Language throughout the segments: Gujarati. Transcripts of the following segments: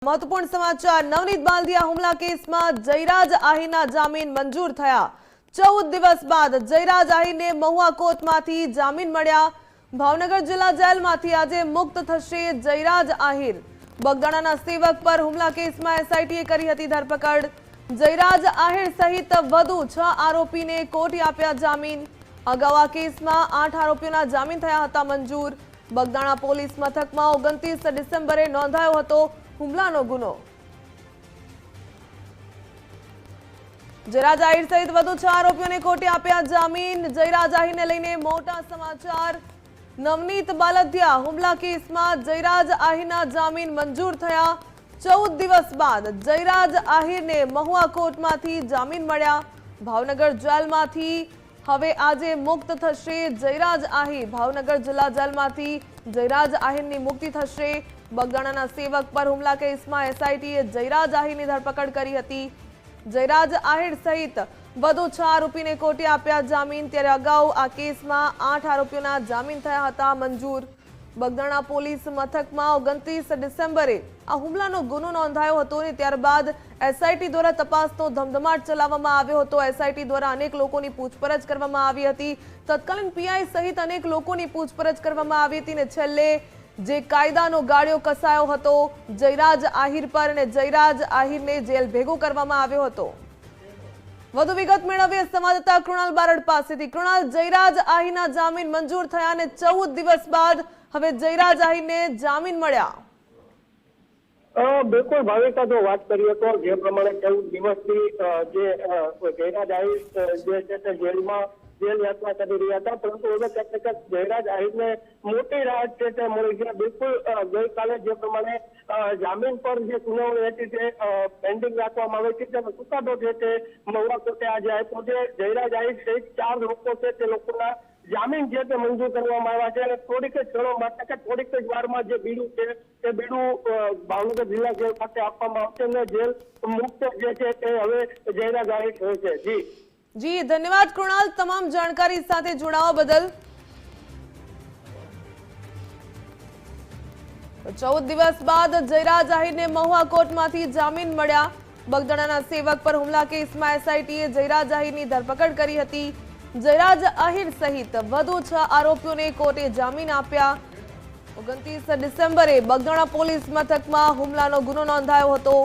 महत्वपूर्ण समाचार। नवनीत बालदिया हुमला केसमां जयराज आहीरना जामीन मंजूर थया। 14 दिवस बाद जयराज आहीरने महुआ कोर्टमांथी जामीन मळ्या। भावनगर जिल्ला जेलमांथी આજે મુક્ત થશે જયરાજ આહીર। બગદાણાના સેવક પર હુમલા કેસમાં એસઆઈટીએ કરી હતી ધરપકડ। જયરાજ આહીર સહિત વધુ 6 આરોપીને કોર્ટે આપ્યા જામીન। અગાઉ આ કેસમાં 8 આરોપીઓના જામીન થયા હતા મંજૂર। બગદાણા પોલીસ મથકમાં 29 ડિસેમ્બરે નોંધાયો હતો હુમલાનો ગુનો। जयराज आहीर सहित વધુ 6 આરોપીઓને કોર્ટે આપ્યા જામીન। જયરાજ આહીરને લઈને મોટા સમાચાર। નવનીત બાલદિયા હુમલા કેસમાં જયરાજ આહીરના જામીન મંજૂર થયા। 14 દિવસ બાદ જયરાજ આહીરને મહુવા કોર્ટમાંથી જામીન મળ્યા। ભાવનગર જેલમાંથી હવે આજે મુક્ત થશે જયરાજ આહીર। ભાવનગર જિલ્લા જેલમાંથી જયરાજ આહીરની મુક્તિ થશે। બગદાણાના સેવક પર હુમલા કેસમાં એસઆઈટીએ જયરાજ આહીરની ધરપકડ કરી હતી। जयराज आहीर सहित વધુ 6 આરોપીને કોર્ટે આપ્યા જામીન। ત્યારે અગાઉ આ કેસમાં 8 આરોપીઓના જામીન થયા હતા મંજૂર। બગદાણા પોલીસ મથકમાં 29 ડિસેમ્બરે આ હુમલાનો ગુનો નોંધાયો હતો અને ત્યારબાદ એસઆઈટી દ્વારા તપાસનો ધમધમાટ ચલાવવામાં આવ્યો હતો। એસઆઈટી દ્વારા અનેક લોકોની પૂછપરછ કરવામાં આવી હતી। તત્કાલીન પીઆઈ સહિત અનેક લોકોની પૂછપરછ કરવામાં આવી હતી અને છેલ્લે જે કાયદાનો ગાળ્યો કસાયો હતો જયરાજ આહીર પર અને જયરાજ આહીરને જેલ ભેગો કરવામાં આવ્યો હતો। વધુ વિગત મેળવીએ સંવાદદાતા કૃણાલ બારડ પાસેથી। કૃણાલ, જયરાજ આહીરના જામીન મંજૂર થયા અને 14 દિવસ બાદ હવે જયરાજ આહીરને જામીન મળ્યા। बिल्कुल भाविका जो बात करिए तो जे प्रमाणे 14 दिवसथी जे जयराज आहीर जेल में जेल यात्रा कर रहा था, परंतु जयराज आहीर ने मोटी राहत मળી છે। बिल्कुल गई काले जे प्रमाणे जामीन पर जे सुनावणी थी पेन्डिंग રાખવામાં આવી છે તેનો ચુકાદો છે મહુવા કોર્ટે આજે આપ્યો છે। જયરાજ આહીર સહિત 4 લોકો છે તે લોકોના જામીન જે તે મંજૂર કરવામાં આવ્યા છે અને થોડીક જ ક્ષણો માટે કે થોડીક જ વારમાં જે બીડું છે તે બીડું ભાવનગર જિલ્લા જેલ ખાતે આપવામાં આવશે અને જેલ મુક્ત જે છે તે હવે જયરાજ આહીર થયો છે। जी धन्यवाद कृणाल, तमाम जानकारी साथे जोड़ावा बदल। 14 दिवस बाद जयराज आहीर ने महुआ कोर्टमांथी जामीन मळ्या। बगदाणाना सेवक पर हुमला केसमां एसआईटीए जयराज आहीરની ધરપકડ કરી હતી। जयराज आहीर सहित વધુ 6 આરોપીઓને કોર્ટે જામીન આપ્યા। 29 ડિસેમ્બરે બગદાણા પોલીસ મથકમાં હુમલાનો ગુનો નોંધાયો હતો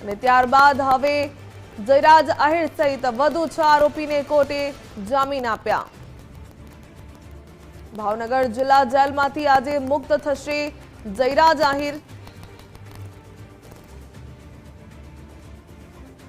અને ત્યારબાદ હવે जयराज आहीर सहित વધુ 6 આરોપીને કોર્ટે જામીન આપ્યા। ભાવનગર જિલ્લા જેલમાંથી આજે મુક્ત થશે જયરાજ આહીર।